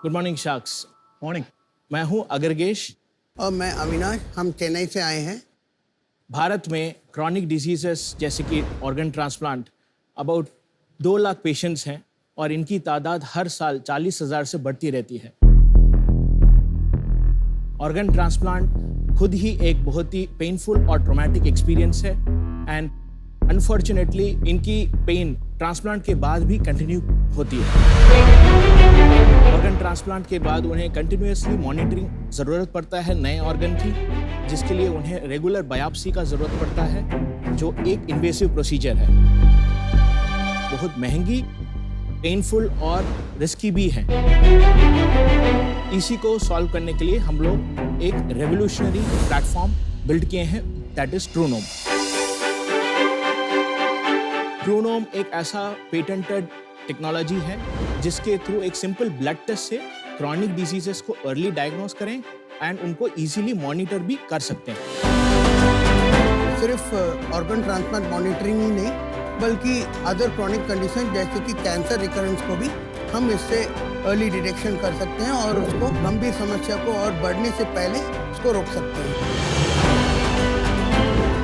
Good morning sacks. Morning. मैं हूं अगरगेश। और मैं अविनाश, हम चेन्नई से आए हैं। भारत में क्रॉनिक डिजीजेस जैसे कि organ transplant about 2 lakh patients हैं और इनकी तादाद हर साल 40,000 से बढ़ती रहती है। ऑर्गन ट्रांसप्लांट खुद ही एक बहुत ही पेनफुल और ट्रॉमेटिक एक्सपीरियंस है एंड अनफॉर्चुनेटली इनकी पेन ट्रांसप्लांट के बाद भी कंटिन्यू होती है। ऑर्गन ट्रांसप्लांट के बाद उन्हें कंटिन्यूअसली मॉनिटरिंग ज़रूरत पड़ता है नए ऑर्गन की, जिसके लिए उन्हें रेगुलर बायोप्सी का ज़रूरत पड़ता है, जो एक इन्वेसिव प्रोसीजर है, बहुत महंगी, पेनफुल और रिस्की भी है। इसी को सॉल्व करने के लिए हम लोग एक रेवोल्यूशनरी प्लेटफॉर्म बिल्ड किए हैं, दैट इज ट्रूनोम। ट्रूनोम एक ऐसा पेटेंटेड टेक्नोलॉजी है जिसके थ्रू एक सिंपल ब्लड टेस्ट से क्रॉनिक डिजीजेस को अर्ली डायग्नोस करें एंड उनको इजीली मॉनिटर भी कर सकते हैं। सिर्फ ऑर्गन ट्रांसप्लांट मॉनिटरिंग ही नहीं, बल्कि अदर क्रॉनिक कंडीशन जैसे कि कैंसर रिकरेंस को भी हम इससे अर्ली डिटेक्शन कर सकते हैं और उसको गंभीर समस्या को और बढ़ने से पहले उसको रोक सकते हैं।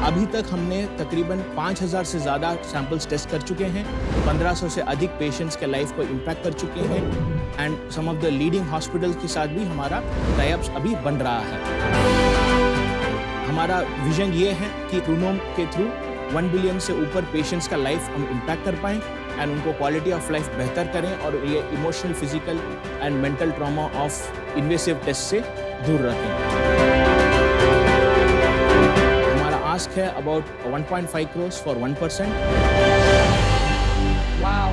अभी तक हमने तकरीबन 5,000 से ज़्यादा सैंपल्स टेस्ट कर चुके हैं, 1,500 से अधिक पेशेंट्स के लाइफ को इम्पैक्ट कर चुके हैं and some of the leading hospitals के साथ भी हमारा टाई-अप्स अभी बन रहा है। हमारा विजन ये है कि ट्रूनोम के थ्रू 1 बिलियन से ऊपर पेशेंट्स का लाइफ हम इम्पैक्ट कर पाएँ एंड उनको क्वालिटी ऑफ लाइफ बेहतर करें और ये emotional, physical and mental trauma of invasive test से दूर रखें। Ask है about 1.5 crores for 1%. Wow.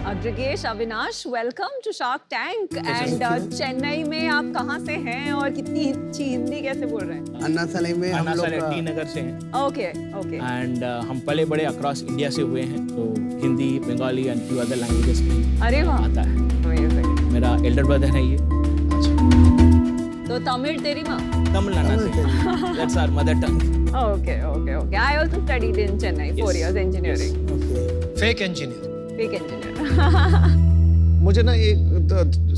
Agragesh, Avinash, welcome to Shark Tank. And Chennai में आप कहाँ से हैं और कितनी अच्छी हिंदी कैसे बोल रहे हैं? अन्ना साले में हम लोग टी नगर से हैं। Okay okay. एंड हम पले बड़े अक्रॉस इंडिया से हुए हैं, तो Hindi, Bengali and few other languages अरे वाह, आता है। Amazing. मेरा एल्डर ब्रदर है ये। तो तमिल तेरी माँ? तमिलनाडु से। That's our mother tongue. Okay, okay, okay. I also studied in Chennai 4 years engineering. Fake engineer. Big engineer. मुझे ना एक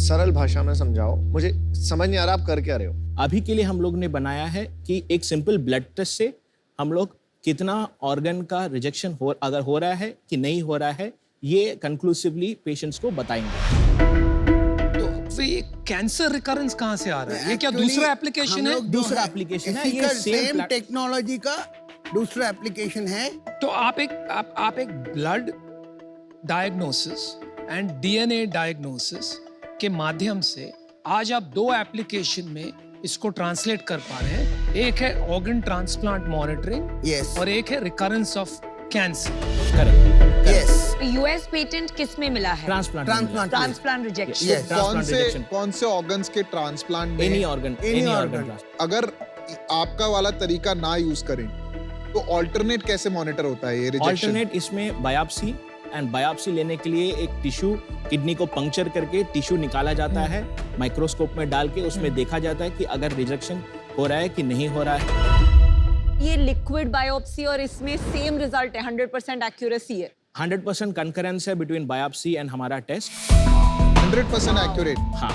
सरल भाषा में समझाओ, मुझे समझ नहीं आ रहा आप कर क्या रहे हो। अभी के लिए हम लोग ने बनाया है कि एक सिंपल ब्लड टेस्ट से हम लोग कितना ऑर्गन का रिजेक्शन अगर हो रहा है कि नहीं हो रहा है, ये कंक्लूसिवली पेशेंट्स को बताएंगे। तो ये कैंसर रिकरेंस कहाँ से आ रहा है? ये क्या दूसरा एप्लीकेशन है? दूसरा एप्लीकेशन है, ये सेम टेक्नोलॉजी का दूसरा एप्लीकेशन है। तो आप एक blood diagnosis and DNA diagnosis के माध्यम से आज आप 2 एप्लीकेशन में इसको ट्रांसलेट कर पा रहे हैं। एक है ऑर्गन ट्रांसप्लांट मॉनिटरिंग, यस, और एक है recurrence of cancer. Correct. Yes. US patent किस में मिला है? Transplant transplant rejection. Yes. कौन से ऑर्गन्स के ट्रांसप्लांट में? Any organ. अगर आपका वाला तरीका ना यूज करें तो ऑल्टरनेट कैसे मॉनिटर होता है ये रिजेक्शन? ऑल्टरनेट इसमें बायोप्सी एंड बायोप्सी लेने के लिए एक टिश्यू, किडनी को पंक्चर करके टिश्यू निकाला जाता है, माइक्रोस्कोप में डाल के उसमें देखा जाता है कि अगर रिजेक्शन हो रहा है कि नहीं हो रहा है। ये लिक्विड बायोप्सी और इसमें सेम रिजल्ट है, 100% एक्यूरेसी है। 100% कंकरेंस है बिटवीन बायोप्सी एंड हमारा टेस्ट। 100% एक्यूरेट। हाँ,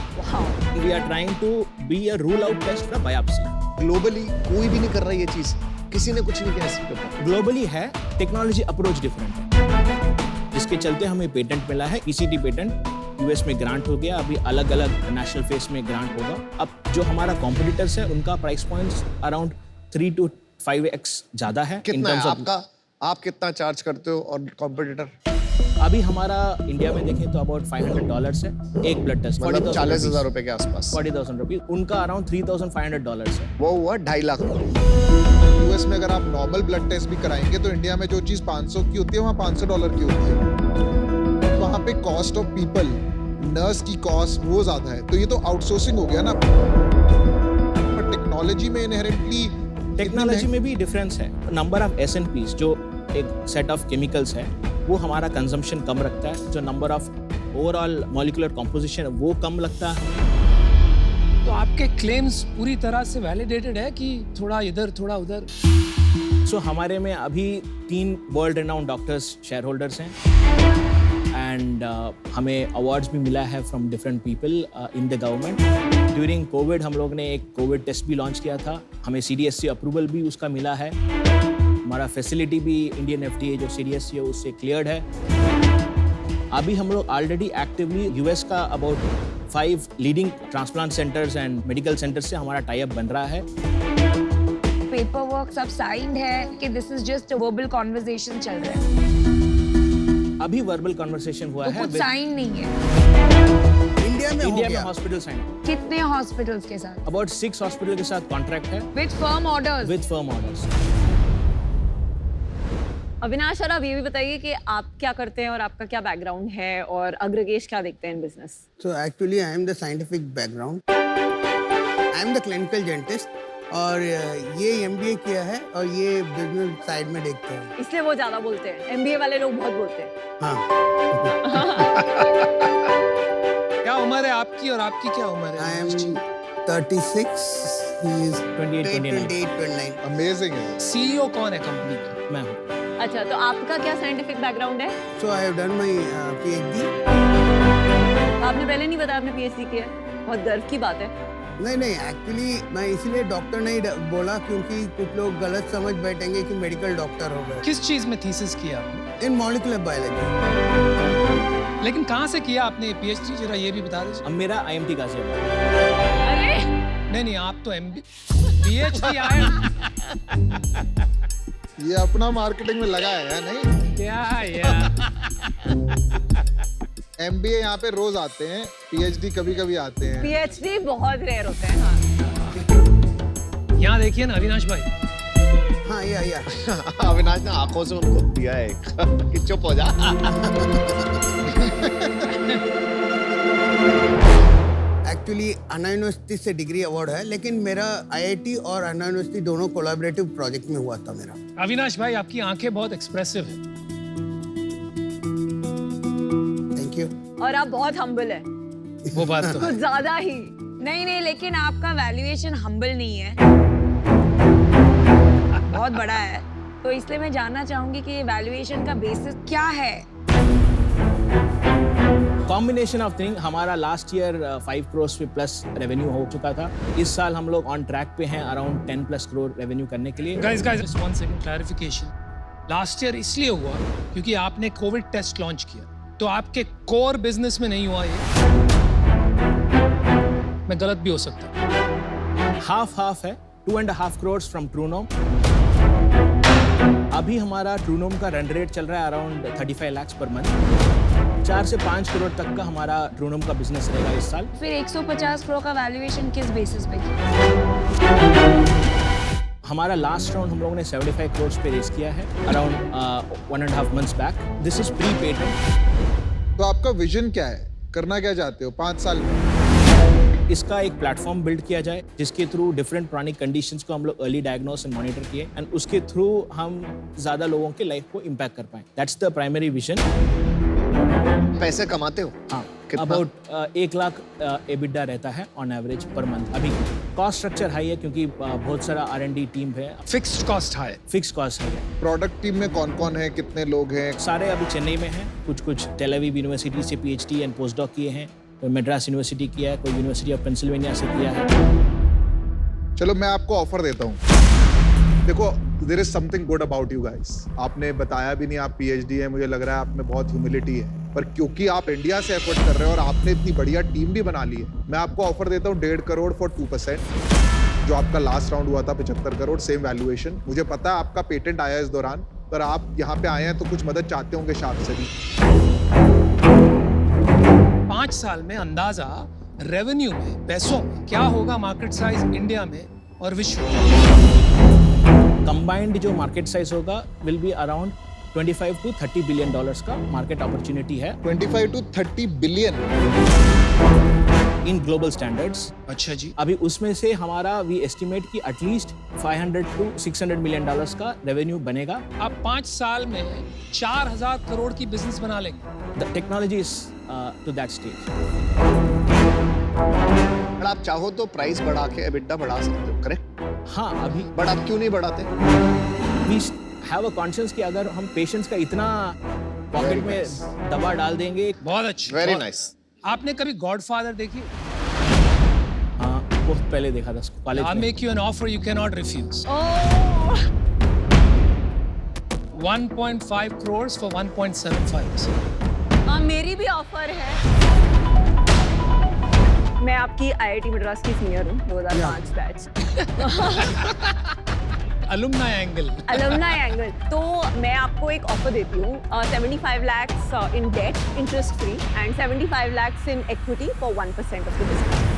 we are trying to be a rule out test for biopsy. Globally कोई भी नहीं कर रहा ये चीज, किसी ने कुछ नहीं किया। ग्लोबली है, टेक्नोलॉजी अप्रोच डिफरेंट है, जिसके चलते हमें पेटेंट मिला है। ईसीटी पेटेंट यूएस में ग्रांट हो गया, अभी अलग अलग नेशनल फेस में ग्रांट होगा। अब जो हमारा कॉम्पिटिटर्स है उनका price points around 3 to 5x ज्यादा है। कितना है आपका? आप कितना चार्ज करते हो और कॉम्पिटिटर? अभी हमारा इंडिया में देखें तो अबाउट $500 है एक ब्लड टेस्ट। मतलब 40,000 रुपए के आसपास। 40,000 रुपीज। उनका अराउंड $3,500 है। वो हुआ 2.5 लाख। यूएस में अगर आप नॉर्मल ब्लड टेस्ट भी कराएंगे तो इंडिया में जो चीज 500 की होती है वहाँ $500 की होती है। वहाँ पे कॉस्ट ऑफ पीपल, नर्स की कॉस्ट वो ज्यादा है, तो ये तो आउटसोर्सिंग हो गया ना। पर टेक्नोलॉजी में इनहेरेंटली टेक्नोलॉजी में भी डिफरेंस है। नंबर ऑफ SNPs जो एक सेट ऑफ केमिकल्स है वो हमारा कंजम्पशन कम रखता है, जो number of overall molecular composition वो कम लगता है। तो आपके क्लेम्स पूरी तरह से वैलिडेटेड है कि थोड़ा इधर थोड़ा उधर? सो हमारे में अभी 3 world renowned doctors share holders हैं एंड एंड हमें अवार्ड्स भी मिला है from different people in the government. During Covid हम लोग ने एक कोविड टेस्ट भी लॉन्च किया था. हमें CDSC अप्रूवल भी उसका मिला है. हमारा फैसिलिटी भी इंडियन FDA जो CDSC है उससे क्लियर्ड है. अभी हम लोग ऑलरेडी एक्टिवली US का about 5 leading transplant centres and medical centres से हमारा टाई अप बन रहा है. पेपर वर्क सब साइंड है कि this is just verbal conversation चल रहा है, अभी वर्बल कन्वर्सेशन हुआ तो है. कुछ साइन नहीं है. इंडिया में हो इंडिया में गया. हॉस्पिटल साइन कितने हॉस्पिटल्स के साथ? अबाउट 6 हॉस्पिटल के साथ कॉन्ट्रैक्ट है with firm orders. With firm orders. Avinash sir, आप ये भी बताइए कि आप क्या करते हैं और आपका क्या बैकग्राउंड है और अग्रगेश क्या देखते हैं in business? So actually I am the scientific background. I am the clinical dentist. और ये MBA किया है और ये बिजनेस साइड में देखते हैं. इसलिए वो ज्यादा बोलते हैं. MBA वाले लोग बहुत बोलते हैं. हाँ. क्या उम्र है आपकी और आपकी क्या उम्र है? I am 36. He is 28, 28, 29. Amazing है. CEO कौन है कंपनी की? मैं हूँ. अच्छा, तो आपका क्या साइंटिफिक बैकग्राउंड है? So I have done my PhD. आपने पहले नहीं बताया आपने PhD किया है. बहुत गर्व की बात है. नहीं एक्चुअली मैं इसीलिए डॉक्टर नहीं बोला क्योंकि कुछ लोग गलत समझ बैठेंगे कि मेडिकल डॉक्टर हो गए. किस चीज में थीसिस किया आपने? इन मॉलिक्यूलर बायोलॉजी. लेकिन कहाँ से किया आपने PhD, जरा ये भी बता दीजिए. अब मेरा IMT गाजियाबाद. अरे नहीं, आप तो PhD आए. ये अपना मार्केटिंग में लगा है नहीं? क्या यार. MBA यहाँ पे रोज आते हैं, PhD कभी कभी आते हैं. PhD बहुत रेयर होते हैं. हाँ. यहाँ देखिए ना अविनाश भाई. हाँ या अविनाश ने आंखों से उनको दिया है कि चुप हो जा. एक्चुअली अन्ना यूनिवर्सिटी से डिग्री अवार्ड है, लेकिन मेरा IIT और अन्ना यूनिवर्सिटी दोनों कोलैबोरेटिव प्रोजेक्ट में हुआ था मेरा. अविनाश भाई, आपकी आंखें बहुत एक्सप्रेसिव है. Thank you. और आप बहुत हम्बल है. वो बात तो है. कुछ ज्यादा ही. नहीं, लेकिन आपका वैल्यूएशन हम्बल नहीं है, बहुत बड़ा है. तो इसलिए मैं जानना चाहूंगी कि वैल्यूएशन का बेसिस क्या है? Combination of thing. हमारा लास्ट ईयर 5 करोड़ पे प्लस रेवेन्यू हो चुका था. इस साल हम लोग ऑन ट्रैक पे हैं अराउंड 10+ करोड़ रेवेन्यू करने के लिए. Guys just 1 second clarification. Last year इसलिए हुआ क्योंकि आपने कोविड टेस्ट लॉन्च किया, तो आपके कोर बिजनेस में नहीं हुआ ये. मैं गलत भी हो सकता. हाफ है. 2.5 करोड़ फ्रॉम ट्रूनोम. अभी हमारा ट्रूनोम का रन रेट चल रहा है अराउंड 35 लाख पर मंथ. 4 से 5 करोड़ तक का हमारा ट्रूनोम का बिजनेस रहेगा इस साल. फिर 150 करोड़ का वैल्यूएशन किस बेसिस पे किया? हमारा लास्ट राउंड हम लोगों ने 75 करोड़ पे रेस किया है around 1.5 months back. This is pre patent. तो आपका विजन क्या है? करना क्या चाहते हो 5 साल में? इसका एक प्लेटफॉर्म बिल्ड किया जाए जिसके थ्रू डिफरेंट क्रॉनिक कंडीशंस को हम लोग अर्ली डायग्नोस एंड मॉनिटर किए एंड उसके थ्रू हम ज्यादा लोगों के लाइफ को इम्पैक्ट कर पाएं. That's the primary vision. पैसे कमाते हो? हाँ, कितना? अबाउट 1 लाख EBITDA रहता है ऑन एवरेज पर मंथ. अभी कॉस्ट स्ट्रक्चर हाई है क्योंकि बहुत सारा R&D टीम है. फिक्स्ड कॉस्ट है. फिक्स कॉस्ट है. प्रोडक्ट टीम में कौन कौन है, कितने लोग हैं? सारे अभी चेन्नई में हैं. कुछ टेल अवीव यूनिवर्सिटी से PhD एंड पोस्ट डॉक किए हैं. कोई मद्रास यूनिवर्सिटी किया है, कोई यूनिवर्सिटी ऑफ पेंसिल्वेनिया से किया है. चलो मैं आपको ऑफर देता हूँ. देखो, there is something good about you guys. आपने बताया भी नहीं आप PhD है. मुझे लग रहा है आप में बहुत ह्यूमिलिटी है, पर क्योंकि आप इंडिया से एफर्ट कर रहे हो और आपने इतनी बढ़िया टीम भी बना ली है, मैं आपको ऑफर देता हूँ 1.5 करोड़ फॉर 2%. जो आपका लास्ट राउंड हुआ था 75 करोड़, सेम वैल्यूएशन. मुझे पता है आपका पेटेंट आया इस दौरान, पर आप यहाँ पे आए हैं तो कुछ मदद चाहते होंगे शार्प से भी. 5 साल में अंदाजा रेवेन्यू में, पैसों में क्या होगा मार्केट साइज इंडिया में और विश्व में? कंबाइंड जो मार्केट साइज होगा will be around 25 to 30 billion dollars का मार्केट अपॉर्चुनिटी है 25 to 30 billion in global standards. अच्छा जी. अभी उसमें से हमारा वी एस्टिमेट कि एटलीस्ट 500 to 600 मिलियन डॉलर्स का रेवेन्यू बनेगा. आप 5 साल में 4000 करोड़ की बिजनेस बना लेंगे. The technology is to that stage. पर आप चाहो तो प्राइस बढ़ा के EBITDA बढ़ा सकते हो, करेक्ट? हाँ, अभी बट आप क्यों नहीं बढ़ाते? वी हैव अ कॉन्शियस कि अगर हम पेशेंट्स का इतना पॉकेट में दबा डाल देंगे। बहुत अच्छी, वेरी बहुत- नाइस। आपने कभी गॉडफादर देखी? हाँ, बहुत पहले देखा था कॉलेज I'll में। make you an offer you cannot refuse. Oh 1.5 crores for 1.75. मेरी भी ऑफर है। मैं आपकी IIT मद्रास की सीनियर हूँ 2005 batch. Alumni angle. Alumni angle. तो मैं आपको एक ऑफर देती हूँ 75 lakhs in debt interest free and 75 lakhs in equity for 1% of the business.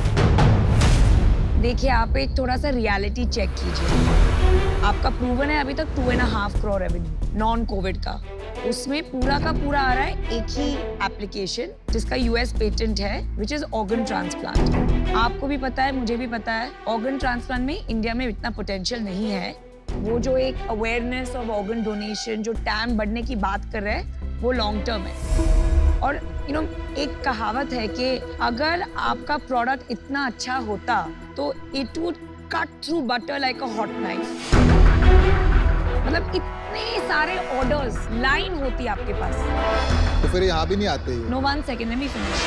देखिए, आप एक थोड़ा सा रियलिटी चेक कीजिए। आपका प्रूवन है अभी तक 2.5 करोड़ रेवेन्यू नॉन कोविड का। उसमें पूरा का पूरा आ रहा है एक ही एप्लीकेशन जिसका यूएस पेटेंट है, विच इज ऑर्गन ट्रांसप्लांट। आपको भी पता है, मुझे भी पता है, ऑर्गन ट्रांसप्लांट में इंडिया में इतना पोटेंशियल नहीं है। वो जो एक अवेयरनेस ऑफ ऑर्गन डोनेशन, जो टैम बढ़ने की बात कर रहे हैं, वो लॉन्ग टर्म है। और एक कहावत है कि अगर आपका प्रोडक्ट इतना अच्छा होता तो it would cut through butter like a hot knife. मतलब इतने सारे ऑर्डर्स, लाइन होती आपके पास। तो फिर यहाँ भी नहीं आते ये। No, 1 second, let me finish.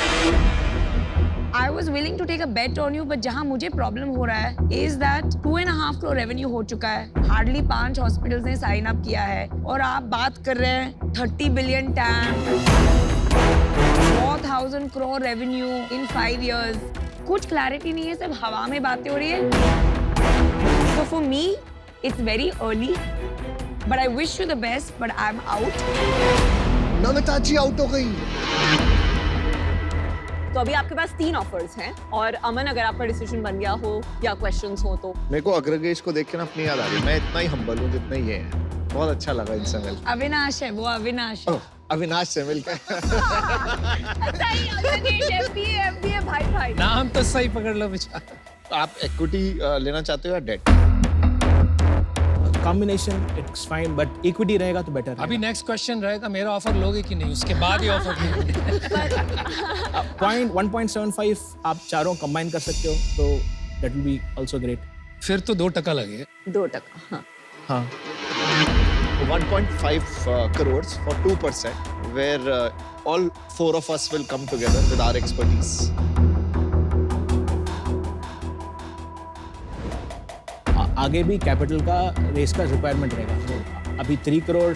I was willing to take a bet on you, but जहाँ मुझे प्रॉब्लम हो रहा है is that 2.5 करोड़ रेवेन्यू हो चुका है, हार्डली 5 हॉस्पिटल्स ने साइन अप किया है, और आप बात कर रहे हैं 30 billion time, 4,000 crore revenue in 5 years। कुछ क्लैरिटी नहीं है, सब हवा में बातें हो रही है। So for me, it's very early, but I wish you the best, but I'm out. Namita ji out हो गई। तो अभी आपके पास 3 ऑफर्स हैं और अमन, अगर आपका डिसीजन बन गया हो या क्वेश्चंस हो तो। मेरे को अग्रगेश को देख के ना अपनी याद आ रही है। मैं इतना ही हम्बल हूँ जितना ये है। बहुत अच्छा लगा इनसे मिल। अविनाश है वो, अविनाश है। अविनाश से मिलकर। सही, अग्रगेश, MBA, भाई। नाम तो सही पकड़ लो बेचारा। आप इक्विटी लेना चाहते हो या debt? Combination it's fine, but equity रहेगा तो बेटर। अभी नेक्स्ट क्वेश्चन रहेगा, मेरा ऑफर लोगे कि नहीं, उसके बाद ही ऑफर पॉइंट 1.75 आप चारों कंबाइन कर सकते हो तो that will be also great. फिर तो 2% लगे। 2%, हाँ। हाँ, 1.5 crores for 2%, where all 4 of us will come together with our expertise. आगे भी कैपिटल का रेस का रिक्वायरमेंट रहेगा। तो अभी 3 करोड़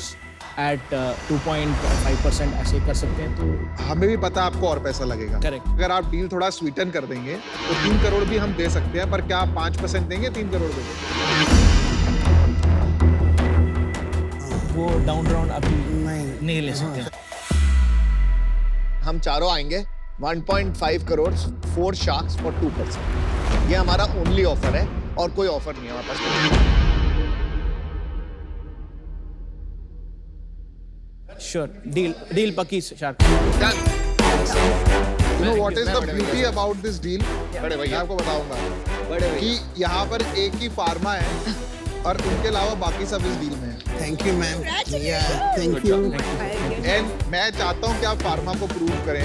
एट 2.5% ऐसे कर सकते हैं तो हमें भी पता है आपको और पैसा लगेगा। Correct. अगर आप डील थोड़ा स्वीटन कर देंगे तो 3 करोड़ भी हम दे सकते हैं, पर क्या आप 5% देंगे 3 करोड़ देंगे? वो डाउन राउंड अभी नहीं ले सकते। हम चारों आएंगे 1.5 करोड़ 4 शार्क्स फॉर 2%। ये हमारा ओनली ऑफर है और कोई ऑफर नहीं है हमारे पास। श्योर, डील पक्की shark. You know what is the beauty about this deal? बड़े मैं भैया, आपको बताऊंगा बड़े भैया। कि यहाँ पर एक ही फार्मा है और उनके अलावा बाकी सब इस डील में है। Thank you ma'am. Thank you. And मैं चाहता हूँ कि आप फार्मा को प्रूव करें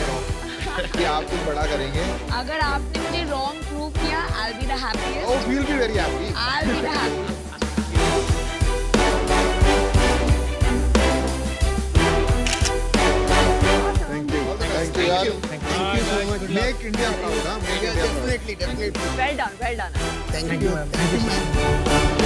कि आप कुछ बड़ा करेंगे। अगर आपने मुझे रॉन्ग प्रूव किया, I'll be the happiest. Oh, we'll be very happy. I'll be the happiest. Thank you. Thank you यार। Thank you so much. Make India proud, हाँ? Make India proud. Definitely. Well done. Thank you. Thank you, ma'am.